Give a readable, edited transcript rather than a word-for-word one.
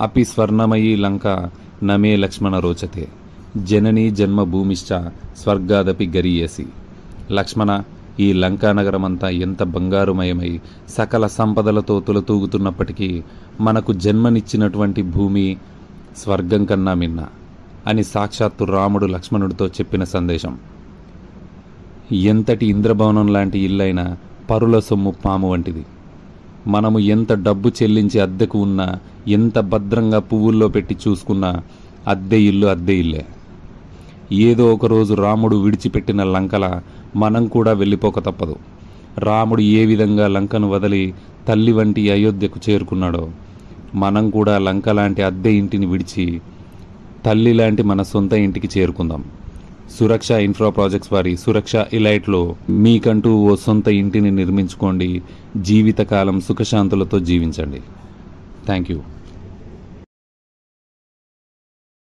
అపి స్వర్ణమయీ లంక నమే లక్ష్మణ రోచతే జననీ జన్మభూమిశ్చ స్వర్గాదపి గరీయసి. లక్ష్మణ, ఈ లంకానగరమంతా ఎంత బంగారుమయమై సకల సంపదలతో తులతూగుతున్నప్పటికీ మనకు జన్మనిచ్చినటువంటి భూమి స్వర్గం కన్నా మిన్న అని సాక్షాత్తు రాముడు లక్ష్మణుడితో చెప్పిన సందేశం. ఎంతటి ఇంద్రభవనం లాంటి ఇల్లైనా పరుల సొమ్ము పాము వంటిది. మనము ఎంత డబ్బు చెల్లించి అద్దెకు ఉన్నా, ఎంత భద్రంగా పువ్వుల్లో పెట్టి చూసుకున్నా అద్దె ఇల్లు అద్దె ఇల్లే. ఏదో ఒకరోజు రాముడు విడిచిపెట్టిన లంకల మనం కూడా వెళ్ళిపోక తప్పదు. రాముడు ఏ విధంగా లంకను వదిలి తల్లి వంటి అయోధ్యకు చేరుకున్నాడో మనం కూడా లంక లాంటి అద్దె ఇంటిని విడిచి తల్లి లాంటి మన సొంత ఇంటికి చేరుకుందాం. సురక్ష ఇన్ఫ్రా ప్రాజెక్ట్స్ వారి సురక్ష ఇలైట్లో మీకంటూ ఓ సొంత ఇంటిని నిర్మించుకోండి. జీవితకాలం సుఖశాంతులతో జీవించండి. Thank you.